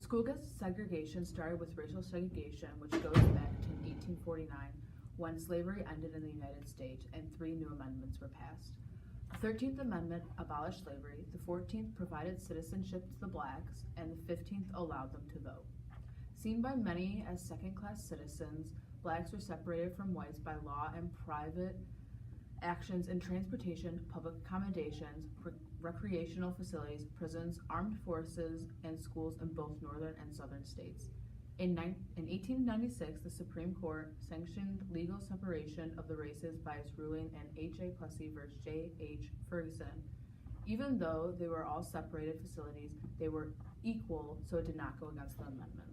School segregation started with racial segregation, which goes back to 1849, when slavery ended in the United States and 3 new amendments were passed. The 13th Amendment abolished slavery, the 14th provided citizenship to the blacks, and the 15th allowed them to vote. Seen by many as second-class citizens, blacks were separated from whites by law and private actions in transportation, public accommodations, recreational facilities, prisons, armed forces, and schools in both northern and southern states. In 1896, the Supreme Court sanctioned legal separation of the races by its ruling in H.A. Plessy v. J.H. Ferguson. Even though they were all separated facilities, they were equal, so it did not go against the amendments.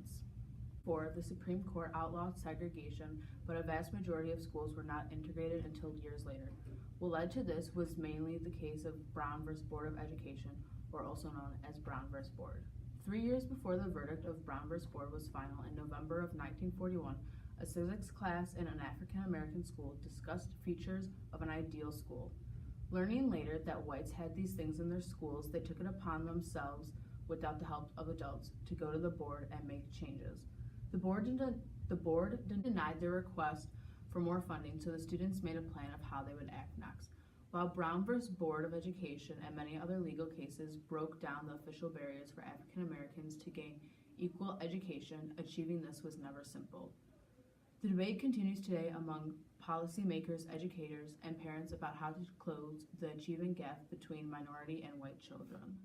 The Supreme Court outlawed segregation, but a vast majority of schools were not integrated until years later. What led to this was mainly the case of Brown v. Board of Education, or also known as Brown v. Board. 3 years before the verdict of Brown v. Board was final in November of 1941, a civics class in an African-American school discussed features of an ideal school. Learning later that whites had these things in their schools, they took it upon themselves, without the help of adults, to go to the board and make changes. The board denied their request for more funding, so the students made a plan of how they would act next. While Brown v. Board of Education and many other legal cases broke down the official barriers for African Americans to gain equal education, achieving this was never simple. The debate continues today among policymakers, educators, and parents about how to close the achieving gap between minority and white children.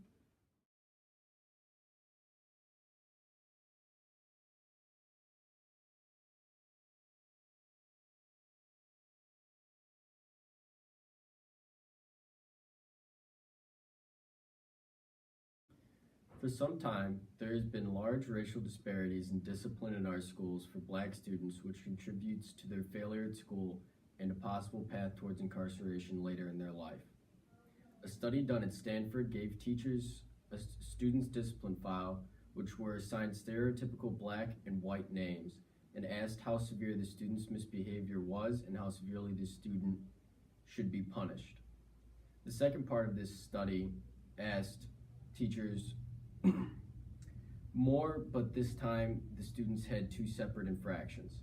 For some time, there has been large racial disparities in discipline in our schools for black students, which contributes to their failure at school and a possible path towards incarceration later in their life. A study done at Stanford gave teachers a student's discipline file, which were assigned stereotypical black and white names, and asked how severe the student's misbehavior was and how severely the student should be punished. The second part of this study asked teachers more, but this time the students had 2 separate infractions.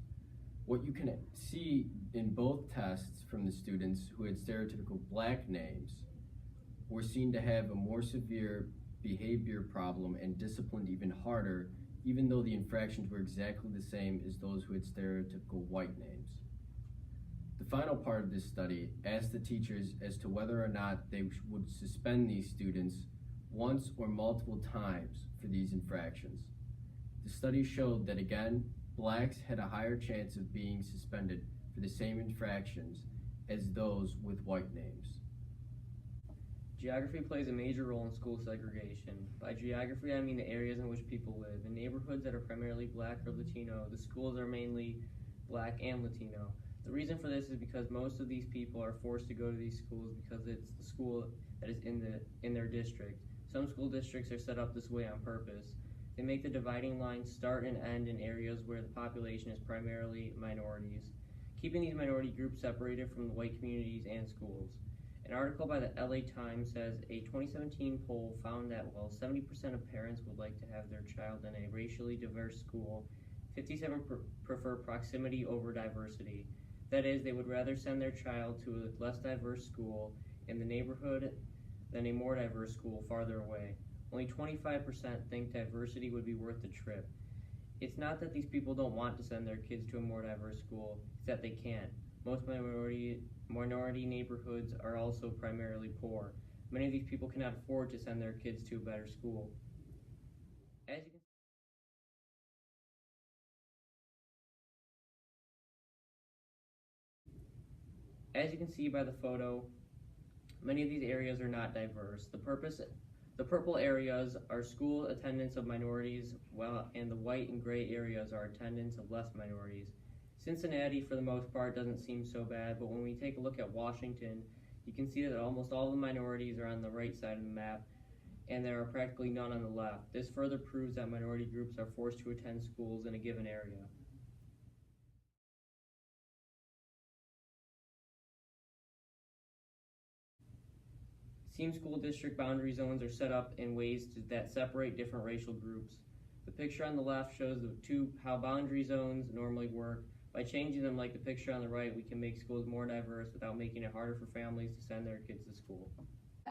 What you can see in both tests from the students who had stereotypical black names were seen to have a more severe behavior problem and disciplined even harder, even though the infractions were exactly the same as those who had stereotypical white names. The final part of this study asked the teachers as to whether or not they would suspend these students once or multiple times for these infractions. The study showed that again, blacks had a higher chance of being suspended for the same infractions as those with white names. Geography plays a major role in school segregation. By geography, I mean the areas in which people live. In neighborhoods that are primarily black or Latino, the schools are mainly black and Latino. The reason for this is because most of these people are forced to go to these schools because it's the school that is in their district. Some school districts are set up this way on purpose. They make the dividing line start and end in areas where the population is primarily minorities, keeping these minority groups separated from the white communities and schools. An article by the LA Times says a 2017 poll found that while 70% of parents would like to have their child in a racially diverse school, 57% prefer proximity over diversity. That is, they would rather send their child to a less diverse school in the neighborhood than a more diverse school farther away. Only 25% think diversity would be worth the trip. It's not that these people don't want to send their kids to a more diverse school, it's that they can't. Most minority neighborhoods are also primarily poor. Many of these people cannot afford to send their kids to a better school. As you can see by the photo, many of these areas are not diverse. The purple areas are school attendance of minorities, and the white and gray areas are attendance of less minorities. Cincinnati, for the most part, doesn't seem so bad, but when we take a look at Washington, you can see that almost all the minorities are on the right side of the map, and there are practically none on the left. This further proves that minority groups are forced to attend schools in a given area. School district boundary zones are set up in ways that separate different racial groups. The picture on the left shows how boundary zones normally work. By changing them like the picture on the right, we can make schools more diverse without making it harder for families to send their kids to school.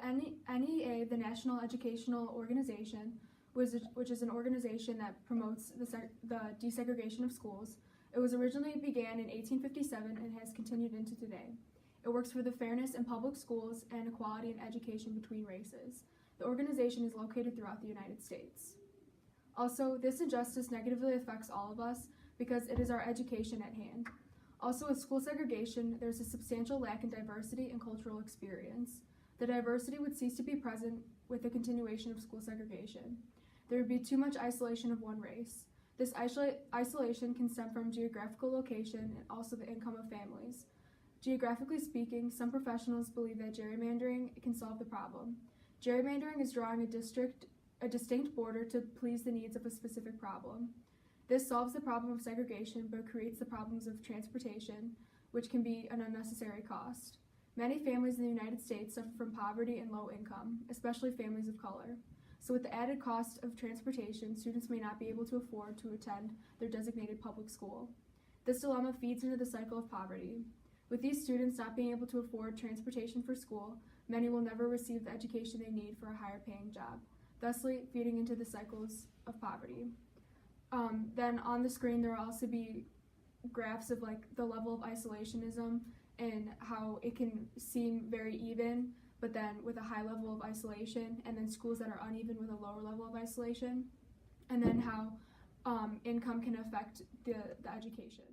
NEA, the National Educational Organization, which is an organization that promotes the desegregation of schools. It was originally began in 1857 and has continued into today. It works for the fairness in public schools and equality in education between races. The organization is located throughout the United States. Also, this injustice negatively affects all of us because it is our education at hand. Also, with school segregation, there's a substantial lack in diversity and cultural experience. The diversity would cease to be present with the continuation of school segregation. There would be too much isolation of one race. This isolation can stem from geographical location and also the income of families. Geographically speaking, some professionals believe that gerrymandering can solve the problem. Gerrymandering is drawing a distinct border to please the needs of a specific problem. This solves the problem of segregation but creates the problems of transportation, which can be an unnecessary cost. Many families in the United States suffer from poverty and low income, especially families of color. So with the added cost of transportation, students may not be able to afford to attend their designated public school. This dilemma feeds into the cycle of poverty. With these students not being able to afford transportation for school, many will never receive the education they need for a higher paying job, thusly feeding into the cycles of poverty. Then on the screen there will also be graphs of like the level of isolationism and how it can seem very even, but then with a high level of isolation, and then schools that are uneven with a lower level of isolation, and then how income can affect the education.